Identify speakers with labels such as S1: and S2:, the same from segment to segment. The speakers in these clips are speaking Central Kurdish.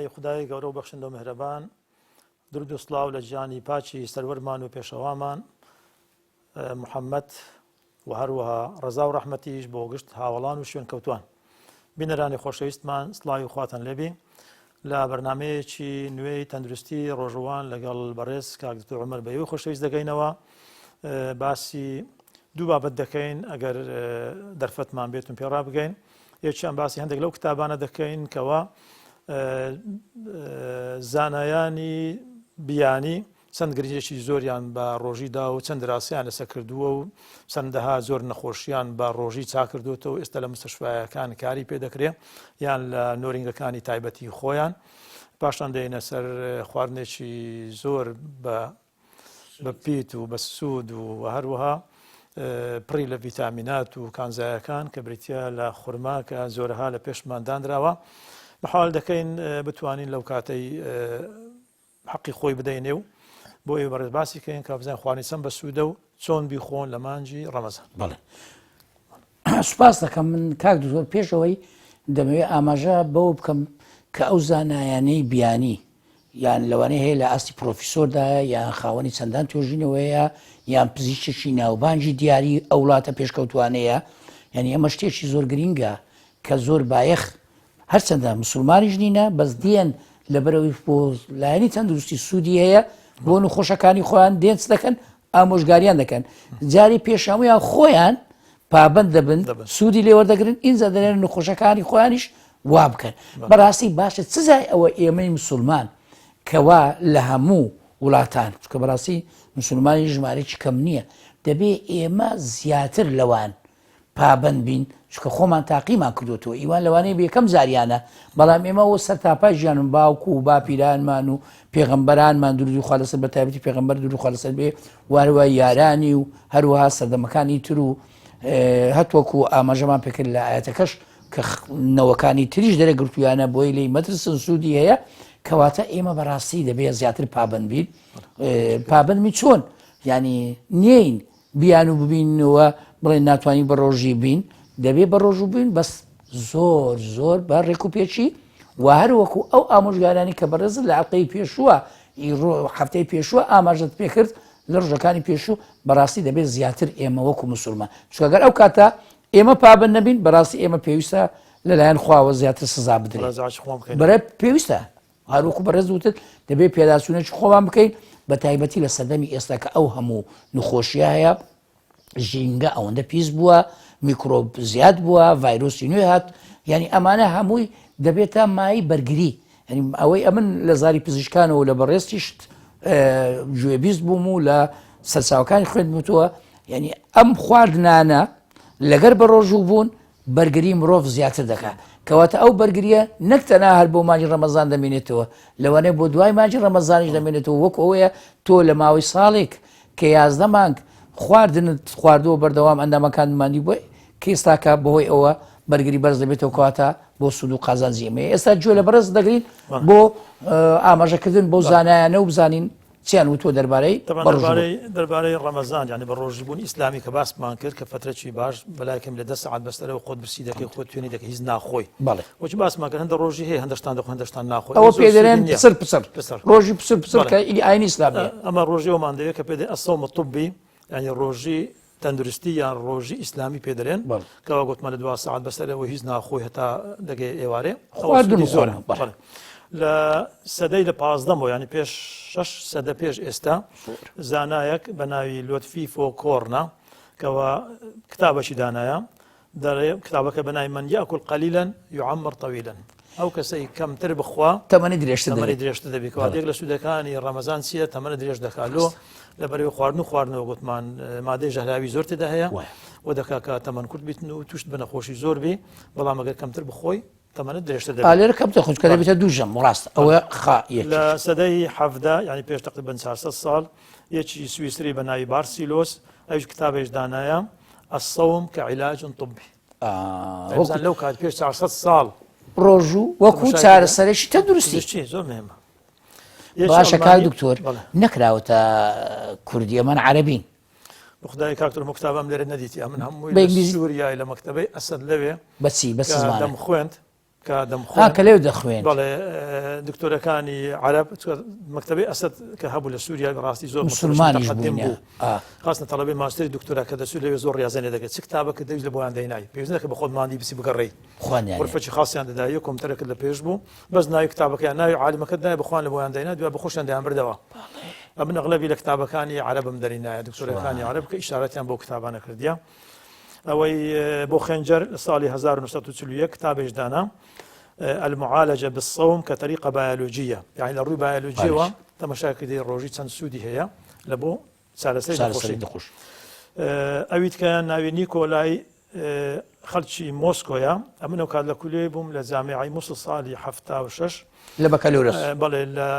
S1: ناوی خدای گەورە و بەخشندە و مهرەبان درود و سڵاو لە گیانی پاچی سەروەرمان و پێشەوامان محەممەد و هەروەها ڕەزا و ڕەحمەتیش بۆ گشت هاوڵان و شوێن کەوتوان بینەرانی خۆشەویستمان سڵاوی خواتان لێبی لە بەرنمەیەکی نوێی تەندروستی ڕۆژوان لەگەڵ بەڕێز کاک دکتۆر عومەر بەیوی خۆشەویست دەگەینەوە باسی دوو بابەت دەکەین ئەگەر دەرفەتمان بێتون پێڕا بگەین یەکیان باسی هەندێک لەو کتابانە دەکەین کەوە زانایانی بیانی چەند گرنگێکی زۆریان بە ڕۆژیدا و چەند دراسیان لەسەر کردووە و چەندەها زۆر نەخۆشییان بە ڕۆژی چاکردوێتەوە ئێستا لە مستەشفایەکان کاری پێدەکرێ یان لە نۆرینگەکانی تایبەتی خۆیان پاشان دێنە سەر خواردنێکی زۆر بە پیت و بە سوود و هەروەها پڕی لە ڤیتامینات و کانزایەکان کە بریتە لە خورما کە زۆرها لە پێشمان دانراوە بەحاڵ دەکەین بتوانین لەو کاتەی حەقی خۆی بدەینێ و بۆ ئێوە بەڕێز باسی کەین کە بزانین خواردنی چەند بە سوودە و چۆن بیخۆن لە مانجی ڕەمەزان.
S2: بەڵێ سوپاس دەکەم من کاک دکتۆر پێشەوەی دەمەوێت ئاماژە بەوە بکەم کە ئەو زانایانەی بیانی یان لەوانەیە هەیە لە ئاستی پرۆفیسۆردایە یان خاوەنی چەندان توێژینەوەیە یان پزیشکی ناوبانجی دیاری ئەو وڵاتە پێشکەوتوانەیە یعنی ئەمە شتێکی زۆر گرینگە کە زۆر بایەخ هەرچەندە مسلمانیش نینە بەس دێن لەبەرەوەی بۆ لایەنی تەندروستی سوودی هەیە بۆ نەخۆشەکانی خۆیان دێنس دەکەن ئامۆژگاریان دەکەن جاری پێشەمویان خۆیان پابند دەبن سوودی لێوەردەگرن ئینجا دەنێن نەخۆشەکانی خۆیانیش وا بکەن بەڕاستی باشە چزای ئەوە ئێمەی مسلمان کەوا لە هەموو وڵاتان کە بەڕاستی مسلمانی ژمارەی کەم نییە دەبێ ئێمە زیاتر لەوان پابند بین چکە خۆمان تاقیمان کردوتەوە ئیوان لەوانەیە بەکەم زاریانە بەڵام ئێمەەوە سەرتاپای ژیانم باوکو و باپیرانمان و پێغەمبەرانمان دووری خوا لەسەر بە تایبەتی پێغەمبەر دووری خوا لەسەر بێ وارەوە یارانی و هەروەها سەردەمەکانی تر و هەتوەکو ئاماژەمان پێکرد لە ئاەتەکەش کە نەوەکانی تریش دەرەگرتویانە بۆی لی مەترسن سوودی هەیە کەواتە ئێمە بەڕاستی دەبێت زیاتر پابند بین پابندمی چۆن ینی نین بیان و ببینەوە بڵێن ناتوانین بە ڕۆژی بین دەبێت بە ڕۆژ و بین بەس زۆر زۆر بە ڕێکوپێکی و هەروەکو ئەو ئامۆژگارانی کە بەڕێز لە عقەی پێشووە هەفتەی پێشووە ئاماژت پێکرد لە ڕۆژەکانی پێشوو بەڕاستی دەبێت زیاتر ئێمە وەکو مسلمان چگەر ئەو کاتە ئێمە پابند نەبین بەڕاستی ئێمە پێویستە لەلایەن خواوە زیاتر سزا بدرێت بەرە پێویستە هەروەکو بەڕێز وتت دەبێت پێداچوونێکی خۆمان بکەین بە تایبەتی لە سەردەمی ئێستا کە ئەو هەموو نخۆشیە هەیە ژینگە ئەوەندە پیس بووە میکرۆب زیاد بووە ڤایرۆسی نوێ هات ینی ئەمانە هەمووی دەبێتە مای بەرگری ینی ئەوەی ئەمن لە زاری پزیشکانەوە لە بەڕێستیشت گوێبیست بووم و لە سەرچاوەکانی خوێندموتەوە ینی ئەم خواردنانە لەگەر بە ڕۆژوو بوون بەرگری مرۆڤ زیاتر دەکات کەواتە ئەو بەرگریە نەکتەنا هەر بۆ مانجی ڕەمەزان دەمێنێتەوە لەوانەیە بۆ دوای مانجی ڕەمەزانیش دەمێنێتەوە وەک ئەوەیە تۆ لە ماوەی ساڵێک کە 11 مانگ خواردنت خواردەوە بەردەوام ئەندامەکانمانی بۆ کێستاکە بەهۆی ئەوە بەرگری بەرز دەبێتەوە کەواتە بۆ سوود و قازانجیێمەیە ئێستا گوێ لە بەرز دەگرین بۆ ئاماژەکردن بۆ زانایانە و بزانین چیان وتۆ
S1: دەربارەی ڕەمەزان یعنی بە ڕۆژبوون ئیسلامی کە باسمان کرد کە فترەی باش بەلایکەم لە 10 ساعت بەستەرەوە خۆت برسی دەکەی خۆت توێنی دەکەی هیچ ناخۆی وەچی باسمان کرد هەندە ڕۆژی هەیە هەندەشتان دەخۆ هەندەشتان ناخۆی
S2: ئەوە پێ دەرێن پسر ڕۆژی پسر کە ئاینی ئیسلامیە
S1: ئەمە ڕۆژی ئەومان دەوێت کە پێ دێ ئەسەومە طبی ینی ڕۆژی تەندروستی یان ڕۆژی ئیسلامی پێدەرێن کەوا گوتمان لە 2 ساعت بەسەرەوە هیچ ناخۆی هەتا دەگەی ئێوارێ
S2: زۆر
S1: لە سەدەی لە 15 ینی پێش 6 سەدە پێش ئێستا زانایەک بە ناوی لۆتفی فۆکۆڕنا کەەوە کتابەکی دانایە کتابەکە بە ناوی من یاکل قەلیلەن یعەمر طەویلەن ئەو کەسەی کەمتر بخوا
S2: تەمەنی درێژتر
S1: دەبێت کەواتێک لە سوودەکانی ڕەمەزان چیە تەمەنە درێژ دەکاتەوە لەبەرەوەی خواردنەوە گوتمان مادەی ژەهراوی زۆر تێدا هەیە و دەکات کە تەمەن کورت بیتن و توشت بە نەخۆشی زۆر بێ بەڵام ئەگەر کەمتر بخۆی تەمەنە درێژتر دەبێت
S2: لێرە کەمتر خۆشکە دەبێتە دووژەم ڕاستە ئەوە
S1: لە سەدەی حەفدا ینی پێش تقریبەن 400 ساڵ یەکی سویسری بە ناوی بارسیلۆس ئەوش کتابێش دانایە الصوم كعلاج طبي لو كانت پێش 400 ساڵ
S2: ڕۆژوو وەکو چارەسەرێکی تەندروستی
S1: زۆر مهمە
S2: باشە کاک دکتۆر نەکراوەتە کوردی ئەمان عەرەبین
S1: خدای کاکتۆر مکتابم لێرە نەدیتی من هەمووی سووریای لە مەکتەبەی ئەسەد لەوێ
S2: بەچی بە سزمانە
S1: دەم خوێند کە دەمخۆن
S2: کە لێو دەخوێن
S1: بەڵێ دکتۆرەکانی عەرەب مەکتەبەی ئەسەد کە هەبوو لە سووریا ڕاستی زۆر
S2: مسلمانیش
S1: متقدم
S2: بوون
S1: خاصە تەڵەبی ماستەری دکتۆرا کە دەسوور لەوێ زۆر ڕاضێنێ دەکەێت چ کتابەکە دەویست لە بۆیان دەینایی پێویستە کە بە خۆت مادی بسی بگەڕێی غرفەی خاصیان دەدایە کۆمپیوتەرەکە لە پێش بوو بەس ناوی کتابەکەیان ناوی عالمەکە دای بخوان لە بۆیان دەینا دوای بەخۆشیان دەیان بردەوە ئەمن ئەغلبی لە کتابەکانی عەرەبم دەرینایە دکتۆرەکانی عەرەب کە ئیشارەتیان بۆ کتابانە کردیە ئەوەی بۆ خێنجەر لە ساڵی 1940 کتابێش دانا المعالجة بالصوم كطريقة بيولوجية يعني لروي بيولوجية تماشاكدي روجي چەند سوودی هەیە لە بۆ چارەسەری دەخۆشی ئەویت کە ناوی نیکۆلای خەڵکی مۆسکۆیە ئەمنەوە کات لە کولێ بووم لە جامعی مووسڵ ساڵی 76
S2: لە بەکەلۆرس
S1: بەڵێ لە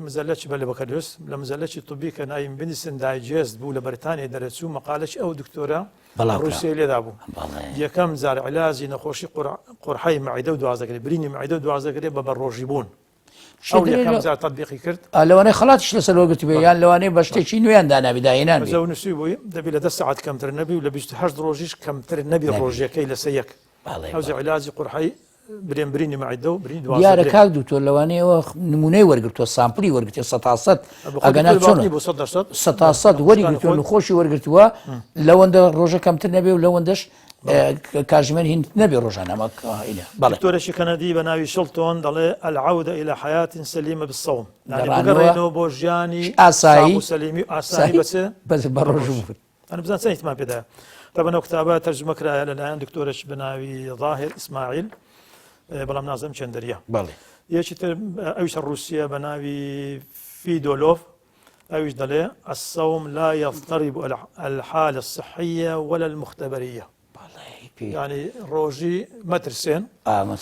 S1: مزەلەکی بە لە بەکەلۆس لە مزەلەکی طبی کە ناوی بنویسن دایجێست بوو لە بەریتانیا دەرەچوو مەقالەی ئەو دکتۆرە رووسیا لێدا بوو یەکەم جار عیلاجی نەخۆشی قورحەی مەعیدە و دوازدەگرێ برینی مەعیدە و دوازدەگرێ بە بەڕۆژی بوون ئەو یەکەم جار تەطبیقی کرد
S2: لەوانەیە خەڵاتیش لەسەر وەرگرتی بێ یان لەوانەیە بە شتێکی نوێیان داناوی داهێنان
S1: زە نووسی بووی دەبی لە 10 ساعت کەمتر نەبی و لە 28 ڕۆژیش کەمتر نەبی ڕۆژیەکەی لەسەر یەک ئەو عیلاجی قورحەی برینی مەعیدە و برینی دوازدەگرێ
S2: دیارە کاک دوکتۆر لەوانەیە نمونەی وەرگرتووە سامپلی وەرگرتووە 100 ئەگەنا چۆن 100 وەرگرتووە نخۆشی وەرگرتووە لەوەندە ڕۆژە کەمتر نەبێ و لەوەندەش کاژمێر هین نەبێ ڕۆژانەمە
S1: دکتۆرێکی کەنەدی بە ناوی شڵتۆن دەڵێ العودة إلى حياة سليمة بالصوم يعني بگەڕێنەوە بۆ ژیانی ئاسایی و سەلیمی و ئاسایی
S2: بەس بە ڕۆژ
S1: ئەنا بزان چەند احتیمام پێدایە طبعا ئەو کتابە تەرجمە کرایە لەلایەن دکتۆرێک بە ناوی ظاهر ئیسماعیل بەڵام نازەم چەندەریە یەکی تر ئەویش رووسیا بە ناوی فیدۆلۆف ئەویش دەڵێ الصوم لا يضطرب الحالة الصحية ولا المختبرية يعني ڕۆژی مەترسێن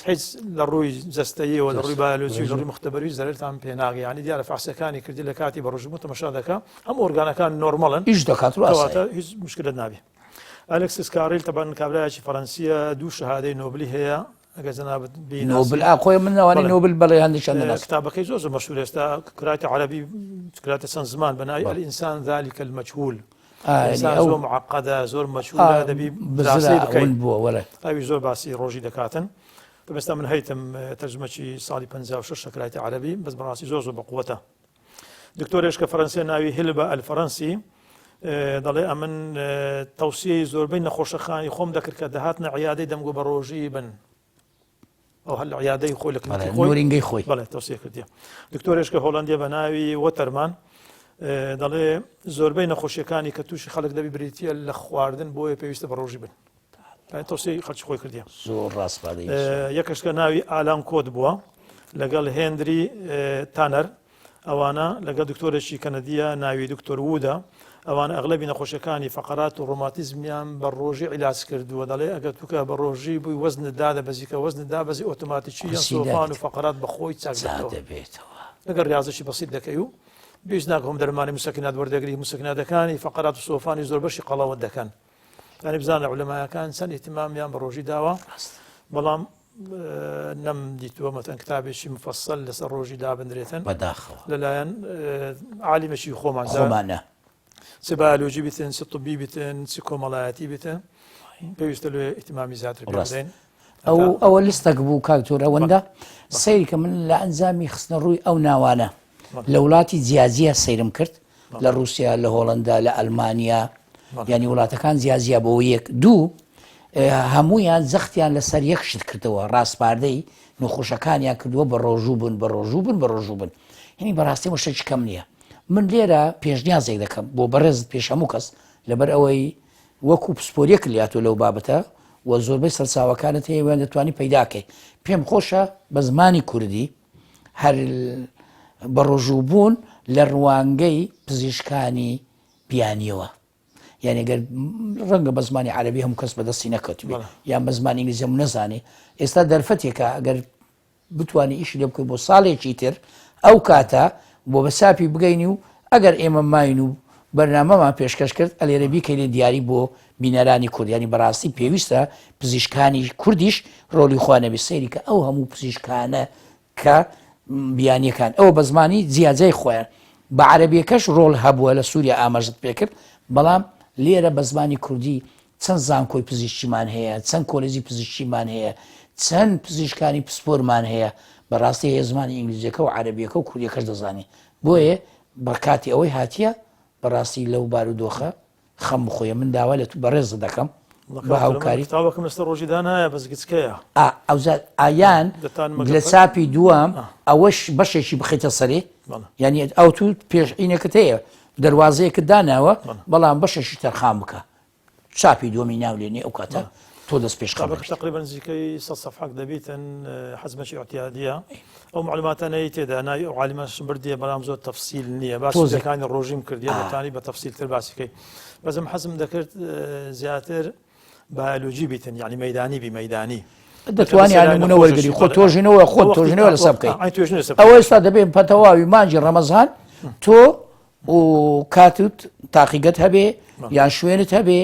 S1: هیچ لە ڕووی جەستەییەوە لە ڕووی بایۆلۆجی لە ڕووی مختبەری زەرتان پێناگە ینی دیارە فحسەکانی کردی لە کاتی بە ڕۆژبوو تەماشا دەکا ئەم ئۆرگانەکان نۆرمەڵن
S2: هیچ دەکاتواتە
S1: هیچ مشکلت نابێ ئەلێکسیس کارێل تەبان کابرایکی فەڕەنسیە دوو شەهادەی نۆبلی هەیە ئەگەر جەنابەت
S2: نۆبل خۆی من ناوانی نۆبل بەڵێ هەندێکیان
S1: کتابەکەی زۆر مەشهور ئێستا کراتی عەرەبی کراتی چەند زمان بە ناوی الئینسان ذلك المجهول زۆر معقدە زۆر مەچهولە دەبی بزرسی بکەین
S2: بووە
S1: ئەوی زۆر باسی ڕۆژی دەکاتن بەستا من هەیتم تەرجمەی ساڵی 56 شکراتی عەرەبی بەس بەڕاستی زۆر بەقووەتە دکتۆرێش کە فەڕەنسیە ناوی هیلبە ئەلفەڕەنسی دەڵێ ئەمن تەوسیەی زۆربەی نەخۆشەخانی خۆم دەکرد کە دەهاتنە عیادەی دەمگو بە ڕۆژی بن ئەو هەل عیادەی خۆی لە
S2: نورینگەی خۆی
S1: بەڵێ تەوسیە کردیە دکتۆرێش کە هۆڵندیە بە ناوی وەتەرمان دەڵێ زۆربەی نەخۆشیەکانی کە تووشی خەڵک دەبی بریتە لە خواردن بۆیە پێویستە بە ڕۆژی بن تۆسی خەڵکی خۆی کردیە
S2: زۆر ڕاست
S1: یەکەشکە ناوی ئالان کۆت بووە لەگەڵ هێندری تانەر ئەوانە لەگەڵ دکتۆرێکی کەنەدیە ناوی دکتۆر وودە ئەوانە ئەغلبی نەخۆشیەکانی فەقەرات و ڕۆماتیزمیان بە ڕۆژی عیلاج کردووە دەڵێ ئەگەر توکە بە ڕۆژی بووی وەزندا دەبەزیکە وەزندا بەزی ئۆتۆماتیکی یان سۆفان و فەقەرات بەخۆی چاک دەبێتەوە ئەگەر ریاضەی بەسیط دەکەی و بێژ ناکەم دەرمانی مسەکنات وەردەگری مسەکناتەکانی فەقەرات و سۆفانی زۆر بەشی قەڵەوت دەکەن ینی بزانە عولەمایەکان چەند ئیتیمامیان بە ڕۆژی داوە بەڵام نەم دیتووە مەتەن کتابێکی مفەسەل لەسەر ڕۆژی دابدرێتن
S2: بەداخەوە
S1: لەلایەن عالیمەشی خۆمانە چ بایۆلۆژی بیتن چ طبی بیتن چ کۆمەڵایەتی بیتن پێویستە لێ ئیتیمامی زیاتر بدەین
S2: ئەوە لیستێک بوو کاکتۆر ئەوەندە سەیری کە من لە ئەنجامی خستنە ڕووی ئەو ناوانە لە وڵاتی جیازیە سەیرم کرد لە رووسیا لە هۆڵندا لە ئەلمانیا ینی وڵاتەکان جیازیە بۆ یەک دوو هەمویان زەختیان لەسەر یەک شت کردەوە ڕاستپاردەی نەخۆشەکانیان کردووە بە ڕۆژوو بن بە ڕۆژوو بن بە ڕۆژوو بن هینی بەڕاستی شتێکی کەم نییە من لێرە پێشنیازێک دەکەم بۆ بەڕێزت پێش هەموو کەس لەبەر ئەوەی وەکو پسپۆریەک لاتۆ لەو بابەتە و زۆربەی سەرچاوەکانت هەیەوان دەتوانی پەیداکەی پێم خۆشە بە زمانی کوردی هەر بە ڕۆژوو بوون لە ڕوانگەی پزیشکانی بیانیەوە یعنی گەر ڕەنگە بە زمانی عەرەبی هەموو کەس بەدەستی نەکەوتوێ یان بە زمانی ئینگلیزی هەموو نەزانێ ئێستا دەرفەتێکە ئەگەر بتوانانی ئیشی لێ بکەی بۆ ساڵێکی تر ئەو کاتە بۆ بەساپی بگەینی و ئەگەر ئێمە ماین و بەرنامەمان پێشکەش کرد ئەلێرە بیکەی لێ دیاری بۆ بینەرانی کوردیانی بەڕاستی پێویستە پزیشکانی کوردیش ڕۆلی خوانەبی سەیری کە ئەو هەموو پزیشکانە کە بیانیەکان ئەوە بە زمانی جیاجای خۆیان بە عەرەبیەکەش ڕۆڵ هەبووە لە سووریا ئاماژت پێکرد بەڵام لێرە بە زمانی کوردی چەند زانکۆی پزیشکیمان هەیە چەند کۆلێجی پزیشکیمان هەیە چەند پزیشکانی پسپۆرمان هەیە بەڕاستی هەیە زمانی ئینگلیزیەکە و عەرەبیەکە و کوردیەکەش دەزانێت بۆیە بەکاتی ئەوەی هاتیە بەڕاستی لەو بارودۆخە خەم بخۆیە من داوا لە تو بەڕێز دەکەم بە هاوکاری
S1: تاوەکەم لەسەر ڕۆژیدا نایە بەس گچکەیە
S2: ئەوزات ئایان لە چاپی دووەم ئەوەش بەشێکی بخیتە سەرێ ینی ئەو تو پێشینەکەت هەیە دەواازەیەکە داناوە بەڵام بەشێکی تەرخام بکە چاپی دووەمی ناو لێنێ ئەو کاتە تۆ دەست پێش
S1: تقریبا نزیکەی 100 صفحەک دەبیتن حەزمەشی اعتیادیە ئەو معلوماتانەی تێدا ناوی ئەو عالیمەش بردیە بەڵام زۆر تەفسیل نییە باشەکانی ڕۆژیم کردیە دەتانی بە تەفسیلتر باسیکەی بەزم حەزم دەکرد زیاتر بایۆلۆژی بیتن یعنی مەیدانی بی مەیدانی
S2: دەتوانانی نمونە وەرگری خۆ تۆژینەوە خۆت تۆژینەوە لەسەر بکەیت ئەوە ئێستا دەبێت پەتەواوی مانجی ڕەمەزان تۆ و کاتت تاقیگەت هەبێ یان شوێنت هەبێ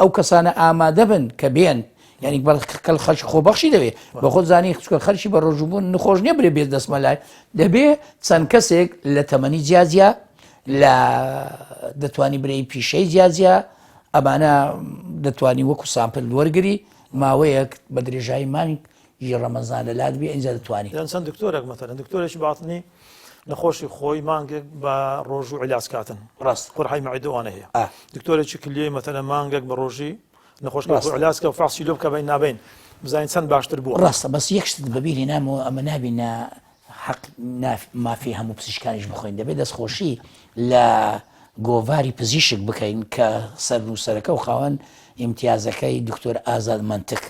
S2: ئەو کەسانە ئامادە بن کە بێن ینی کەل خەش خۆبەخشی دەوێت بە خۆت زانی خەرشی بە ڕۆژبوون نخۆش نیە برێ بێت دەستمە لای دەبێ چەند کەسێک لە تەمەنی جیازیە لە دەتوانی برەی پیشەی جیازیە ئەمانە دەتوانی وەکو سامپل وەرگری ماوەیەک بە درێژایی مانگ ژی ڕەمەزان لە لات بێ ئینجا دەتوانی
S1: چەند دکتۆرێک مەتەلەن دکتۆرێکی باتنی نەخۆشی خۆی مانگێک بە ڕۆژ و عیلاج کاتن
S2: ڕاست
S1: قورحی مەعیدەوانە هەیە دکتۆرێکی کلیەی مەتەلە مانگێک بە ڕۆژی نەخۆش عیلاسکە و فاسی لۆ بکە بین نابین بزانین چەند باشتر بوو
S2: ڕاستە بەس یەکشت بەبیری نامەوە ئەمە نابینە حەق مافی هەموو پزیشکانیش بخۆین دەبێت دەستخۆشی لە گۆڤاری پزیشک بکەین کە سەر نووسەرەکە و خاوەن ئیمتیازەکەی دکتۆر ئازاد منتک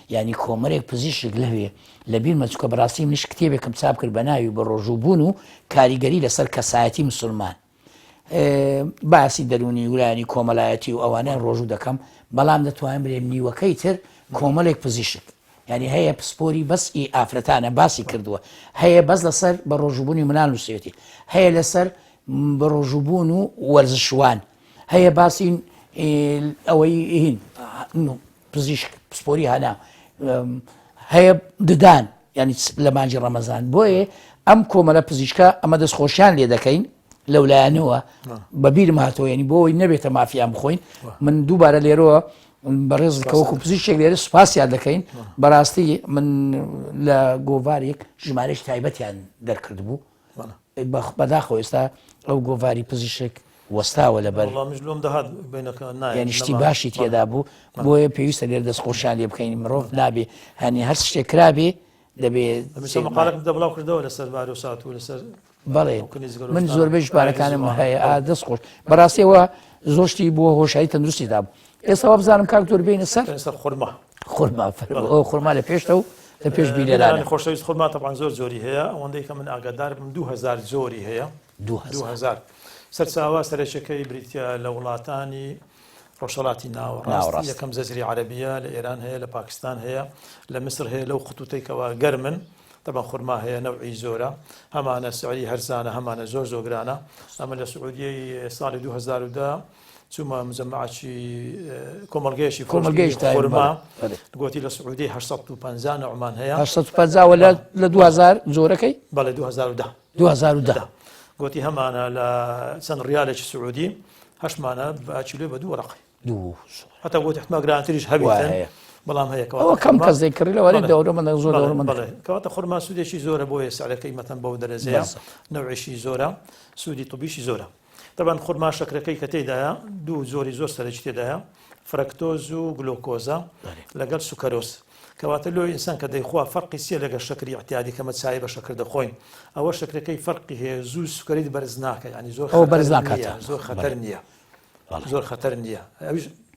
S2: ینی کۆمەرێک پزیشک لەوێ لە بیر مەچووکە بەڕاستی منیش کتێبێکم چاپ کرد بە ناوی بە ڕۆژووبوون و کاریگەری لەسەر کەسایەتی مسلمان باسی دەرونی ویلانی کۆمەلایەتی و ئەوانەیان ڕۆژوو دەکەم بەڵام دەتوانین برێم نیوەکەی تر کۆمەڵێک پزیشک ینی هەیە پسپۆری بەسی ئافرەتانە باسی کردووە هەیە بەس لەسەر بە ڕۆژووبوونی منال نووسێتی هەیە لەسەر بە ڕۆژووبوون و وەرزشوان هەیە باسی ئەوەی هین پزیشک پسپۆری هەنا هەیە ددان ینی لە مانجی ڕەمەزان بۆیە ئەم کۆمەلە پزیشکە ئەمە دەستخۆشیان لێ دەکەین لەولایەنەوە بەبیرم هاتەوە ینی بۆی نەبێتە مافیان بخۆین من دووبارە لێرەوە بەڕێزکەوەکو پزیشێک لێرە سوپاسیان دەکەین بەڕاستی من لە گۆڤارێک ژمارەش تایبەتیان دەرکرد بوو بەداخەوە ئێستا ئەو گۆڤاری پزیشک وەستاوە لەبەر ینی شتی باشی تێدا بوو بۆیە پێویستە لێر دەستخۆشیان لێ بکەین مرۆڤ نابێ هەنی هەر شتێک کرابێ دەبێت
S1: بڵاو کردەوە لەسەر بار و سات و لەسەر
S2: بەڵێ من زۆربەی ژمارەکانم هەیە دەستخۆش بەڕاستیەوە زۆشتی بووە هۆشایی تەندروستیدا بوو ئێستا بزانم کاکتۆر بینە سەر خورما لە پێشتە و لە پێش بیرێرانی
S1: خۆشەویست خورما تەبعاً زۆر زۆری هەیە ئەوەندەی کە من ئاگادار بم 2000 زۆری هەیە 2000 سەرچاوە سەرچەکەی بریتە لە وڵاتانی ڕۆژهەڵاتی ناوەڕاست یەکەم جەزیرەی عەرەبیە لە ئێران هەیە لە پاکستان هەیە لە میسر هەیە لەو خطوتێکەوە گەرمن طبعا خورما هەیە نەوعی زۆرە هەمانە سعری هەرزانە هەمانە زۆر زۆرگرانە ئەمە لە سعودیەی ساڵی 2010 چوومە مجەمەعەتی کۆمەڵگەیەکی خورما گوتی لە سعودی 850 نوعمان هەیە
S2: 850 لە 2000 زۆرەکەی
S1: بەڵێ 2010 گوتی هەمانە لە چەند ڕیالێکی سعودی هەشمانە بە کیلۆ بە 2 وەرەقی هەتا گوتی احتمال گرانتریش هەبێتن بەڵام هەیە
S2: ئەوە کەم کەس دەیکڕی لەوەی دەورە من زۆر
S1: کەواتە خورما سوودێکی زۆرە بۆیە سعرەکەی مەتەن بەو دەرەجەیە نەوعیشی زۆرە سوودی طبیشی زۆرە طبعا خورما شەکرەکەی کە تێدایە دوو زۆری زۆر سەرەکی تێدایە فرەکتۆز و گلۆکۆزە لەگەڵ سوکەرۆز کەواتە لۆی ئینسان کە دەیخوا فەرقی سێ لەگەڵ شەکری احتیادی کەمە چای بە شەکر دەخۆین ئەوە شەکرەکەی فەرقی هەیە زوو سوکەریت بەرز ناکە ینی زۆر خەتەر نییە زۆر خەتەر نییە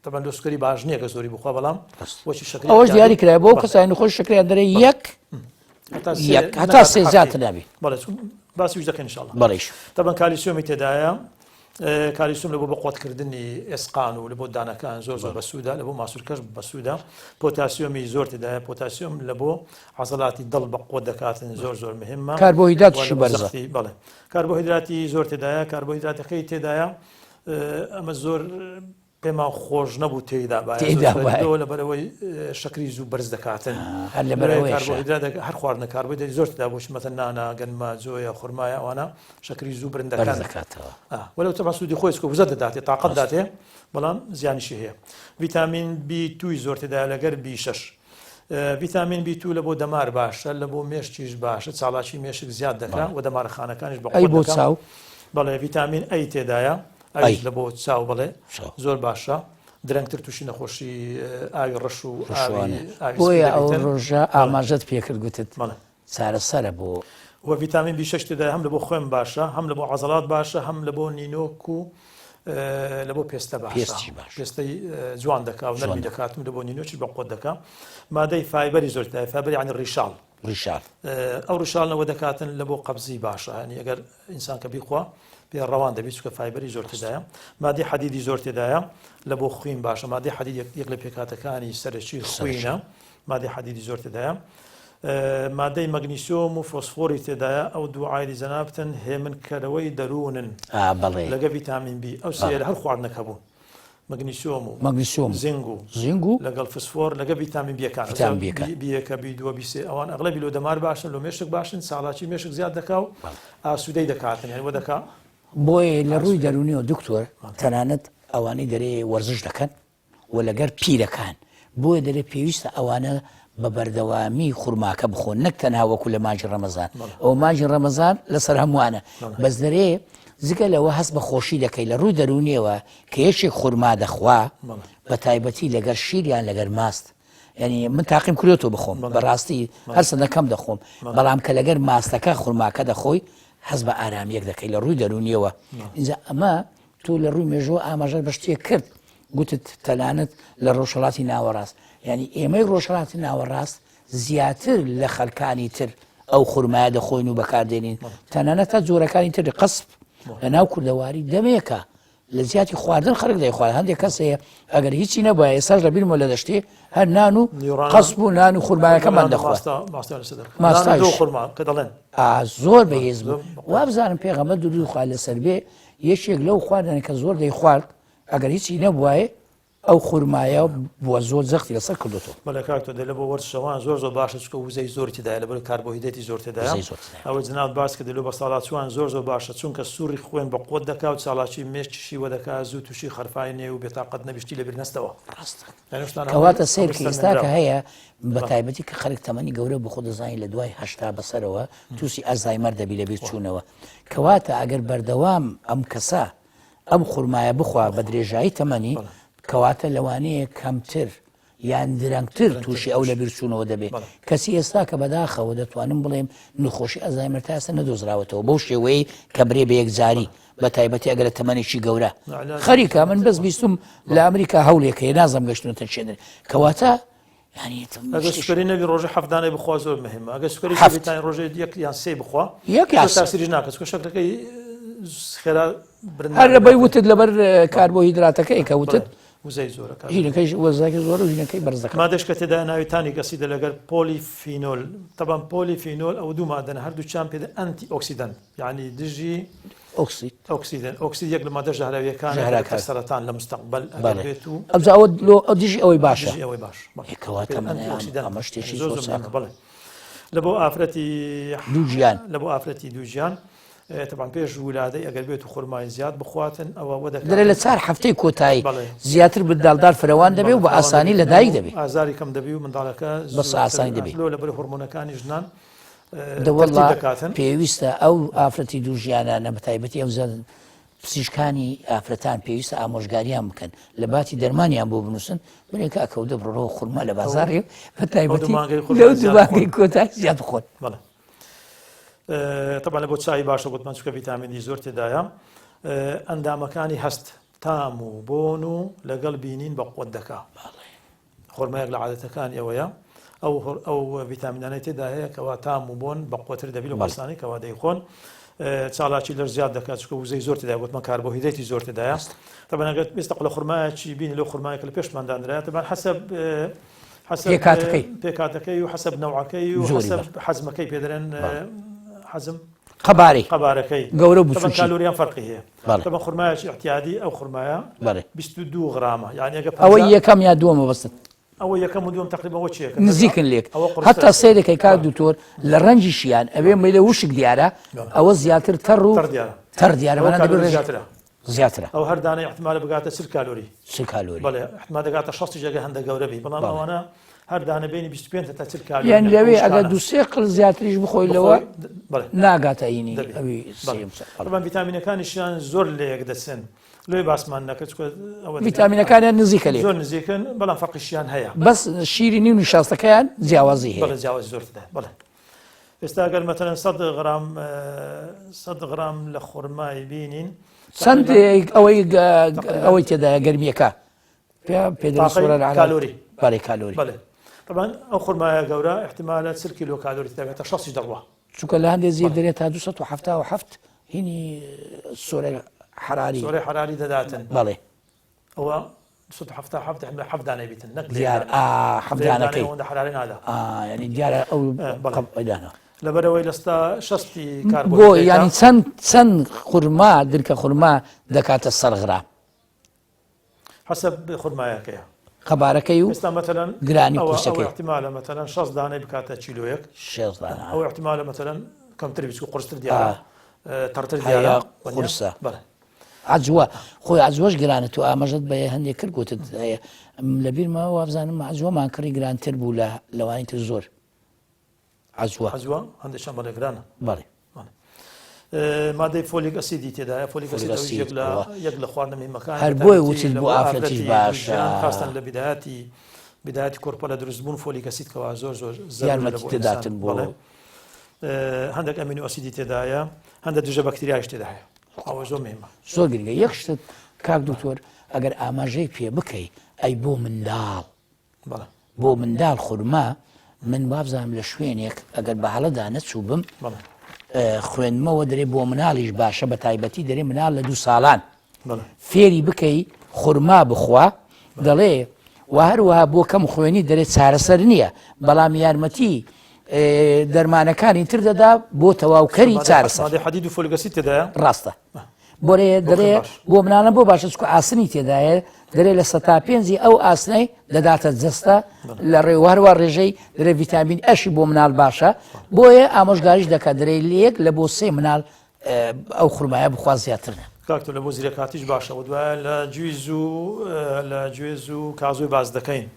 S1: طبعا لە سوکەری باش نییە کە زۆری بخوا بەڵام وەچی شەکری
S2: ئەوەش دیاری کرای بۆ کەسانی خۆش شەکریان دەرێ یەک هەتا سێ زیاتر نابێت
S1: باسی وش دەکەین انشاءالله
S2: بەڵێش
S1: طبعا کالیسیۆمی تێدایە کالیسیۆم لە بۆ بەقوتکردنی ئێسقان و لە بۆ دانەکان زۆر زۆر بەسوودا لە بۆ ماسوولکەش بەسوودا پۆتاسیۆمی زۆر تێدایە پۆتاسیۆم لە بۆ عەزەڵاتی دڵ بەقوت دەکاتن زۆر زۆر مهمە
S2: کاربۆهیدراتیشی بەرزە
S1: بەڵێ کاربۆهیدراتی زۆر تێدایە کاربۆهیدراتەکەی تێدایە ئەمە زۆر پێما خۆش نەبوو تێدا لەبەرەوەی شەکری زوو بەرز دەکاتن هەر خواردنە کاربۆهیدراتی زۆر تێدا بۆ مەتەن نانە گەنمە جۆیە خورمایە ئەوانە شەکری زوو بردەکان
S2: دەکاتەوە
S1: وەلو تەبا سوودی خۆی وزە دەداتێ تااقەت داتێ بەڵام زیانیشی هەیە ڤیتامین B2 زۆر تێدایە لەگەر B6 ڤیتامین B2 لە بۆ دەمار باشە لە بۆ مێشکیش باشە چاڵاکی مێشک زیاد دەکات و دەمارەخانەکانیش بە
S2: ئەی بۆ چاو
S1: بەڵێ ڤیتامین A تێدایە ئەویش لە بۆ چاو بڵێ زۆر باشە درەنگتر تووشی نەخۆشی ئاوی ڕەش و
S2: بۆیە ئەو ڕۆژە ئاماژەت پێکرد گوتت چارەسەرە بۆ
S1: و ڤیتامین B6 تێدایە هەم لە بۆ خوێن باشە هەم لە بۆ عەزەڵات باشە هەم لە بۆ نینۆک و لە بۆ پێستە باشە پێستەی جوان دەکات و نەرمی دەکاتم لە بۆ نینۆکی بە قوت دەکات مادەی فایبەری زۆر تایە فایبەری یعنی ڕیشاڵ ئەو ڕیشاڵنەوە دەکاتن لە بۆ قەبزی باشە ینی ئەگەر ئینسان کە بیخوا پێ ڕەوان دەبێت چکە فایبەری زۆر تێدایە مادەی حەدیدی زۆر تێدایە لە بۆ خوین باشە مادەی حەدید یەک لە پێکاتەکانی سەرەکی خوینە مادەی حەدیدی زۆر تێدایە مادەی مەگنیسیۆم و فۆسفۆری تێدایە ئەو دوو عایدی جەنابتن هێمنکەرەوەی دەروونن لەگە ڤیتامین B ئەو سێ لە هەر خواردنەکە بوون مەگنیسیۆم زینگ و لەگەڵ فسفۆر لەگە ڤیتامین بیەکە B2 B3 ئەوان ئەغلبی لۆ دەمار باشن لۆ مێشک باشن ساڵاکی مێشک زیاد دەکا و ئاسوودەی دەکاتن یعنی وە دەکا
S2: بۆیە لە ڕووی دەرونیەوە دکتۆر تەنانەت ئەوانەی دەرێ وەرزش دەکەن و لەگەر پیرەکان بۆیە دەرێ پێویستە ئەوانە بە بەردەوامی خورماکە بخۆن نەک تەنها وەکو لە مانجی ڕەمەزان ئەو مانجی ڕەمەزان لەسەر هەمووانە بەس دەرێ زگە لەوە هەست بە خۆشی دەکەی لە ڕووی دەرونیەوە کە یەکێک خورما دەخوا بە تایبەتی لەگەر شیریان لەگەر ماست ینی من تاقیم کورێتەوە بخۆم بەڕاستی هەر سەدەکەم دەخۆم بەڵام کە لەگەر ماستەکە خورماکە دەخۆی هەست بە ئارامیەک دەکەی لە ڕووی دەرونیەوە اینجا ئەمە تۆ لە ڕووی مێژوە ئاماژەر بە شتێک کرد گوتت تەنانەت لە ڕۆژهەڵاتی ناوەڕاست ینی ئێمەی ڕۆژهەڵاتی ناوەڕاست زیاتر لە خەڵکانی تر ئەو خورمایە دەخۆین و بەکاردێنین تەنانەت تا جۆرەکانی تر قسپ لە ناو کوردەواری دەمێکە لە زیاتی خواردن خەرک دەیخوارد هەندێک کەسەیە ئەگەر هیچی نەبووە ئێساش لە بیرمەوە لە دەشتێ هەر نان و قسپ و نان و خورمایەکەمان دەخوات زۆر بەهێز بوو وا بزانم پێغەمبەر دوروی خوا لەسەر بێ یەکێک لەو خواردنە کە زۆر دەیخوارد ئەگەر هیچی نەبووایە ئەو خورمایە بووە زۆر زەختی لەسەر کردوتەوە
S1: بەڵێ کاکتۆ دەی لە بۆ وەرزشەوان زۆر باشە چکە وزەی زۆر تێدایە لەبەر کاربۆهیدرێتی زۆر تێدایە ئەوە جناب باس کە دەلۆ بە ساڵاتچوان زۆر باشە چونکە سووری خوێن بە قوت دەکات و چاڵاکی مێشکیشی وە دەکات زوو تووشی خەرفای نێ و بێتاقەت نەبیشتی لەبیر نەستەوە
S2: کەواتە سیرکە ئێستا کە هەیە بە تایبەتی کە خەڵک تەمەنی گەورە بە خۆ دەزانین لە دوای 80 بەسەرەوە تووسی ئەزایمەر دەبی لەبیر چوونەوە کەواتە ئەگەر بەردەوام ئەم کەسە ئەم خورمایە بخوا بە درێژایی تەمەنی کەواتە لەوانەیە کەمتر یان درەنگتر تووشی ئەو لە بیرچوونەوە دەبێت کەسی ئێستا کە بەداخەوە دەتوانم بڵێم نخۆشی ئەزایمەر تا ئێستا نەدۆزراوەتەوە بەو شێوەیە کە برێ بە یەکجاری بە تایبەتی ئەگەرە تەمەنێکی گەورە خەریکە من بەس بیستم لە ئەمریکا هەوڵێکە نازم گەشتنەوە شێنێ کەواتە
S1: ئەگە سوکەری نەبی ڕۆژە هەفتانەی بخوا زۆر مهمە ئەگە سوکەری هەفتانی ڕۆژێ یەک یان سێ بخوا
S2: یەک
S1: تاسیری ناکات چکە شەکرەکەی خێرا
S2: هەر لەبەی وتت لەبەر کاربۆهیدراتەکەی کە وتت
S1: وزەی زۆرە
S2: ژینەکەی وەزاکی زۆر و ژینەکەی بەرزەکە
S1: مادەش کە تێدا ناوی گەسیدە لەگەر پۆلیفینۆل تەبان پۆلیفینۆل ئەو دوو مادەنە هەردووچیان پێدا ئەنتی ئۆکسیدەن یعنی دژی ئۆکسیدەن ئۆکسید یەک لە مادە ژەهراویەکان کە سەرەتان لە مستەقبەل بێت و
S2: ئەو دژی ئەوەی باشە
S1: ئەوەی باش
S2: کەواتە ئەمە شتێکی زۆر
S1: بڵێ لە بۆ ئافرەتی
S2: دوو ژیان
S1: لە بۆ ئافرەتی دوو ژیان طبعا پێش ولادەی ئەگەر بێت و خورمای زیاد بخواتن ئەوە
S2: دەرێ لە 4 هەفتەی کۆتایی زیاتر بدالدار فراوان دەبێ و بە ئاسانی لە دایک دەبێت
S1: ئازاری کەم دەبی و منداڵەکە
S2: بەس ئاسانی دەبێت
S1: لەبەر هۆرمۆنەکانی ژنان
S2: دەوەڵا پێویستە ئەو ئافرەتی دوو ژیانانە بە تایبەتی ئەو زەن پزیشکانی ئافرەتان پێویستە ئامۆژگاریان بکەن لە باتی دەرمانیان بۆ بنووسن بنێکە ئەکەوتە بڕۆ خورما لە بازاڕێ بە تایبەتی لەو دوباگەی کۆتایی زیاد بخۆن
S1: طبعا لە بۆ چای باشە گوتمان چکە ڤیتامینی زۆر تێدایە ئەندامەکانی هەست تام و بۆن و لەگەڵ بینین بە قوت دەکا خۆرمەیەک لە عادەتەکان ئەوەیە ئەو ڤیتامینانەی تێدا هەیە کەوا تام و بۆن بە قوتر دەبی لە بەستانی کەوا دەیخۆن چاڵاکی لەر زیاد دەکات چکە وزەی زۆر تێدایە گوتمان کاربۆهیدرێتی زۆر تێدایە طبعا ئەگەر وێستە قوڵە خورمایەکی بینی لەو خورمایەکە لە پێشماندانرایە طبعا حسب پێکاتەکەی و حسب نەوعەکەی و حسب حەزمەکەی پێدەرێن حەزم قەبارەکەی
S2: گەورە بچووکی
S1: کالۆریان فەرقی هەیە طبعا خورمایەکی احتیادی ئەو خورمایە 22 غرامە یعنی ئەگە
S2: ئەوە یەکەم یا دووەمە بەست
S1: ئەوە یەکەم و دووەم تقریبا ئەوە چیەکە
S2: نزیکن لێک هەتا سەیرێکی کار دوتۆر لە ڕەنجیشیان ئەوێ مەلە وشک دیارە ئەوە زیاتر تەڕ و تەڕ دیارە زیاترە
S1: ئەو هەردانە احتمالە بگاتە 40 کالۆری
S2: چ کالۆری
S1: بەڵێ احتمال دەگاتە 60 جگە هەندە گەورەبی بەڵام ئەوانە هەردانە بینی 25 تا 40 کالۆری
S2: یان لەوێ ئەگەر دوسێ قل زیاتریش بخۆی لەوە
S1: بەڵێ
S2: ناگاتە ئینی ئەوی
S1: طبعا ڤیتامینەکانیشیان زۆر لە یەک دەچن لێ باسمان نەکرد
S2: ڤیتامینەکانیان نزیکە لێ
S1: زۆر نزیکن بەڵام فەرقیشیان هەیە
S2: بەس شیرینی و نیشاستەکەیان جیاوازی هەیە
S1: بەڵێ جیاواز زۆردا بەڵێ ئێستا ئەگەر مەتەلەن 100 غرام لە خورمای بینین
S2: چەند ئەوەی تێدایە گەرمیەکە
S1: کالۆری
S2: بەڵێ کالۆری
S1: بەڵێ طبعا ئەو خورمایە گەورە احتمالە 40 کیلۆ کالۆری دەبێتە 60 دەڕوە
S2: چونکە لە هەندێک زیێ دەرێت تا 277 هینی سۆرە حراری
S1: سۆرەی حراری دەداتن
S2: بەڵێ
S1: ئەوە 277 حەفدانەی بیتن نەک
S2: دیار حەفدانەکەی
S1: حراری نادا
S2: ینی دیارە ئەو بەڵێدانە
S1: لەبەرەوەی لەستا 60 کار
S2: بۆ ینی چەند خورما درکە خورما دەکاتە 100 غرام
S1: حسب خورمایەکەیە
S2: خەبارەکەی و
S1: ئێستا مەتەلەن
S2: گرانی
S1: ئەو
S2: قورسەکەی
S1: احتمالە مەتەلەن 60 دانەی بکاتە چیلۆیەک
S2: 6 دانە
S1: ئەو احتمالە مەتەلەن کەمتر بیست و قورستر دیارە تەڕتر دیارە
S2: قورسە
S1: بەڵێ
S2: عجووە خۆی عجووەش گرانێت و ئاماژەت بە هەندێک کرد گوتت هەیە لەبیرمەوە وابزانم عجووەمان کڕی گرانتر بوو لە لەوانی تر زۆر عجووە
S1: هەندێکشان بەڵێ گرانە
S2: بەڵێ
S1: مادەی فۆلیک ئەسیدی تێدایە فۆلیک ئەسید یەک لە خواردنەوەی مەکان
S2: هەر بۆی وتت بۆ ئافرەتیش باشە
S1: خاستن لە بدایەتی کۆرپە لە دروستبوون فۆلیک ئەسید کەوا زۆر
S2: یارمەتی تێداتن بۆ
S1: هەندێک ئەمینۆ ئەسیدی تێدایە هەندێک دژە بەکتریایش تێدایە ئەوە زۆر مهمە
S2: زۆر گرنگە یەک شتت کاک دکتۆر ئەگەر ئاماژەی پێ بکەی ئەی بۆ منداڵ بۆ منداڵ خورما من وابزانم لە شوێنێک ئەگەر بە هەڵەدا نەچوو بم خوێنمەوە دەرێ بۆ مناڵیش باشە بە تایبەتی دەرێ مناڵ لە 2 ساڵان فێری بکەی خورما بخوا دەڵێ و هەروەها بۆ کەم خوێنی دەرێت چارەسەر نییە بەڵام یارمەتی دەرمانەکانی تر دەدا بۆ تەواوکەری چارەسەر
S1: حەدید و فۆلیک ئەسید تێدایە
S2: ڕاستە بۆرێ دەرێ بۆ مناڵە بۆ باشە چکو ئاسنی تێدایە دەرێ لە 105 ئەو ئاسنەی دەداتە جەستە لە ڕێواروا ڕێژەی دەرێ ڤیتامین ئەشی بۆ مناڵ باشە بۆیە ئامۆژگاریش دەکات دەرێ لەیەک لە بۆ 3 مناڵ ئەو خورمایە بخوا زیاترە
S1: کاکتۆ لە بۆ زیرەکاتیش باشە و دوایە لە گوێز و کازۆی باز دەکەین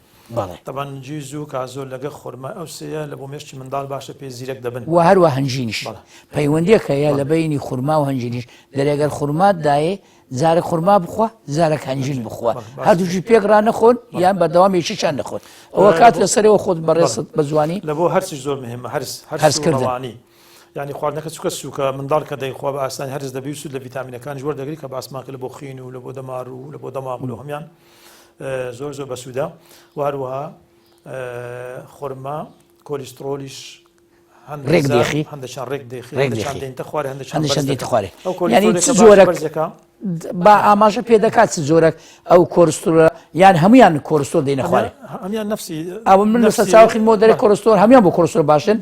S1: طبعا جوێز و کازۆ لەگە خورما ئەو سەیە لە بۆ مێشتی منداڵ باشە پێ زیرەک دەبن
S2: و هەروە هەنجینیش پەیوەندیەک هەیە لە بینی خورما و هەنجینیش دەرێگەر خورمات دایێ جارە خورما بخوا جارێک هەنجین بخوا هەردووشی پێکڕان نەخۆن یان بەردەوامیشیشان نەخۆن ئەوە کات لەسەرەوە خۆت بەڕێست بە جوانی
S1: لە بۆ هەرچی زۆر مهمە هەرسکردنی یعنی خواردنەکە چووکە سووکە منداڵ کە دەیخوا بە ئاسانی هەرز دەبی سود لە ڤیتامینەکانی زۆر دەگری کە باسماکە لە بۆ خوین و لە بۆ دەمار و لە بۆ دەماغ و هەمان زۆر بە سوودا و هەروەها خورما کۆلیسترۆلیش
S2: ڕێک دێخی
S1: هەندێکشان ڕێک دێخی هەندێکشان دێنتە خوارێ
S2: هەندێکشان دێتە خوارێ یعنی چ جۆرەک با ئاماژە پێ دەکات چ جۆرەك ئەو کۆرستۆرە یان هەمویان کۆرستۆر دێنە خوارێ
S1: هەمیان نفسی
S2: ئەو من لەسەر چاوخی مۆ دەرێ کۆرستۆر هەمیان بۆ کۆرستۆر باشن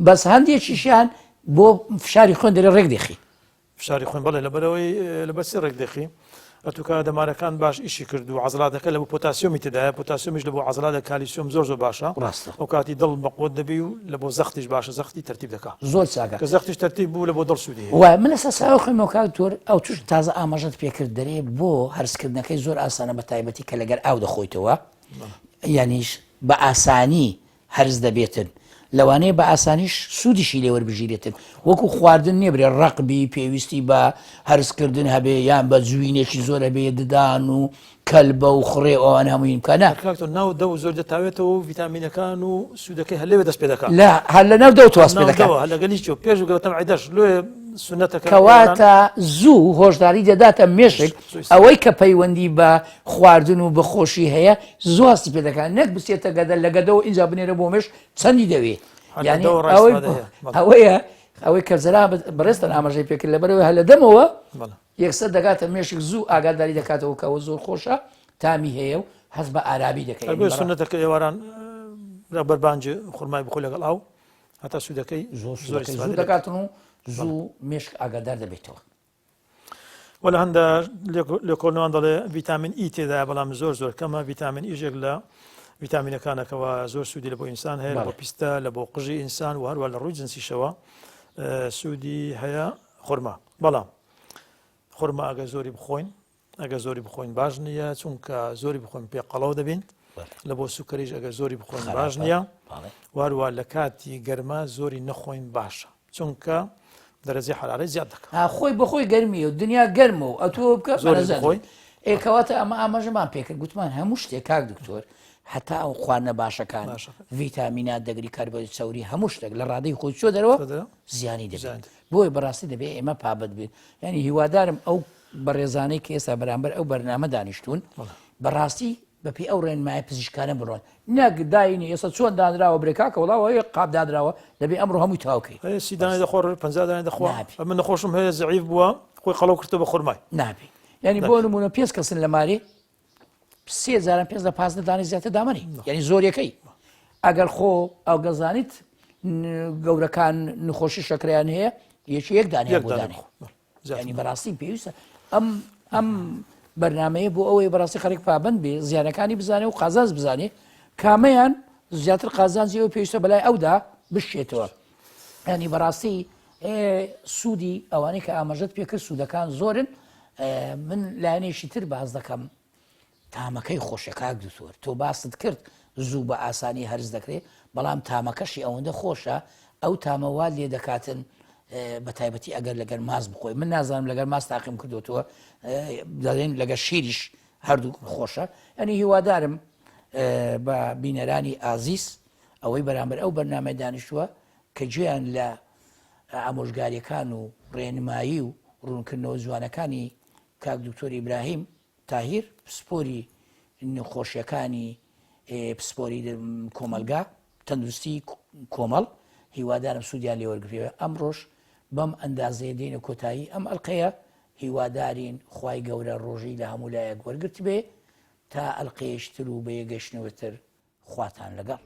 S2: بەس هەندێکیشیان بۆ فشاری خوێن دەرێ ڕێک دێخی
S1: فشاری خوێن بەڵێ لەبەرەوەی لەبەرسی ڕێک دێخی ئەتوکە دەمارەکان باش ئیشی کرد و عەزڵاتەکە لە بۆ پۆتاسیۆمی تێدایە پۆتاسیۆمیش لە بۆ عەزڵاتە کالیسیۆم زۆر باشە ئەو کاتی دڵ بەقوت دەبی و لە بۆ زەختیش باشە زەختی تەرتیب دەکات
S2: زۆر چاکە
S1: کە زەختیش تەرتیب بوو لە بۆ دڵ سوودی
S2: وای من لەسەر ساوە خوێنەوە کاکتۆر ئەو توش تازە ئاماژەت پێکرد دەرێ بۆ هەرسکردنەکەی زۆر ئاسانە بە تایبەتی کە لەگەر ئاو دەخۆیتەوە یانیش بە ئاسانی هەرز دەبێتن لەوانەیە بە ئاسانیش سوودیشی لێوەربژیرێتن وەکو خواردن نییە برێ ڕقبی پێویستی بە هەرسکردن هەبێ یان بە جوینێکی زۆر هەبێ ددان و کەلبە و خوڕێ ئەوان هەمووی امکانە
S1: ناو دە و زۆر دەتاوێتەوە و ڤیتامینەکان و سوودەکەی هەلێوێ دەست پێ دەکات
S2: لا هەر لە ناو دە و تواس پێ دەکات
S1: لەگەلی پێش گەوتەم عیدەش لێ سنەتەکە
S2: کەواتە زوو هۆشداری دەداتە مێشک ئەوەی کە پەیوەندی بە خواردن و بەخۆشی هەیە زواستی پێ دەکات نەک بچێتە گەدە لە گەدەەوە اینجا بنێرە بۆ مێش چەندی دەوێت ئەوەی کە زەرا بەڕێستان ئاماژەی پێکرد لەبەرەوەی هە لە دەمەوە یەکسەر دەگاتە مێشک زوو ئاگاداری دەکاتەوە کەەوە زۆر خۆشە تامی هەیە و هەست بە ئارابی دەکەیت
S1: سنەتەکە ئێواران بەربانج خورمای بخۆ لەگەڵ ئاو هەتا سوودەکەی
S2: زۆر دەکاتن و زوو مێشک ئاگادار دەبێتەوە
S1: وە لە هەندە لە کۆڵنەوان دەڵێ ڤیتامین ئی تێدا بەڵام زۆر کەمە ڤیتامین ئیژێک لە ڤیتامینەکانەکەەوە زۆر سوودی لە بۆ ئینسان هەیە لە بۆ پیستە لە بۆ قژی ئینسان و هەروە لە ڕووی جنسیشەوە سوودی هەیە خورما بەڵام خورما ئەگە زۆری بخۆین ئەگە زۆری بخۆین باش نییە چونکە زۆری بخۆین پێ قەڵاو دەبین لە بۆ سوکەریش ئەگە زۆری بخۆین باش نییە وارووا لە کاتی گەرما زۆری نەخۆین باشە چونکە دەرەجەی حرارەی زیاد دەکات
S2: خۆی بەخۆی گەرمیە و دنیا گەرمە و ئەتۆ بکە
S1: زۆری خۆی
S2: ئێکەواتە ئەمە ئاماژەمان پێکرد گوتمان هەموو شتێک کاک دکتۆر هەتا ئەو خواردنە باشەکان ڤیتامینات دەگری کاربۆدی چاوری هەموو شتێک لە ڕادەی خۆی چۆ دەرەوە زیانی دەبێت بۆی بەڕاستی دەبێت ئێمە پابەت بێت ینی هیوادارم ئەو بەڕێزانەی کە ئێستا بەرامبەر ئەو بەرنامە دانیشتون بەڕاستی بەپی ئەو ڕێنمایە پزیشکانە بڕۆن نەگداینی ئێستا چۆن دانراوە برێکاکە وڵاوە قاپ دادراوە دەبێت ئەمڕۆ هەمووی تاوکەی
S1: سیدانی دەخۆ 50 دانێ دەخوا ئەمە نەخۆشم هەیە زعیف بووە خۆی خەڵەو کردە بە خورمای
S2: نابێ ینی بۆ نمونە 5 کەسن لە مارێ 3500 دانێ زیاتر دامەنی یعنی زۆریەکەی ئەگەر خۆ ئەو گەزانیت گەورەکان نخۆشی شەکریان هەیە یەکی یەک دانێ بۆ دانێ ینی بەڕاستی پێویستە ئەم بەرنمەیە بۆ ئەوەی بەڕاستی خەریک پابند بێ زیانەکانی بزانێ و قازانز بزانێ کامەیان زیاتر قازانجیەوە پێویستە بەلای ئەودا بشێتەوە ینی بەڕاستی سوودی ئەوانەی کە ئاماژەت پێکرد سوودەکان زۆرن من لایەنێکی تر باز دەکەم تامەکەی خۆشە کاک دکتۆر تۆ باست کرد زوو بە ئاسانی هەرز دەکرێت بەڵام تامەکەشی ئەوەندە خۆشە ئەو تامەوا لێ دەکاتن بە تایبەتی ئەگەر لەگەر ماس بخۆی من نازانم لەگەر ماس تاقیم کردوتەوە دەڵێن لەگەر شیریش هەردوو خۆشە ئەنی هیوادارم بە بینەرانی ئازیز ئەوەی بەرامبەر ئەو بەرنامەی دانیشتووە کە گوێیان لە ئامۆژگاریەکان و ڕێنمایی و ڕوونکردنەوە جوانەکانی کاک دکتۆر ئیبراهیم تاهیر پسپۆری نەخۆشیەکانی پسپۆری کۆمەلگا تەندروستی کۆمەڵ هیوادارم سوودیان لێ وەرگرێەوە ئەمڕۆژ بەم ئەندازەیە دێنە کۆتایی ئەم ئەڵقەیە هیوادارین خوای گەورە ڕۆژی لە هەموو لایەک وەرگرت بێ تا ئەڵقەیەشتر و بە یەگەشتنەوەتر خواتان لەگەڵ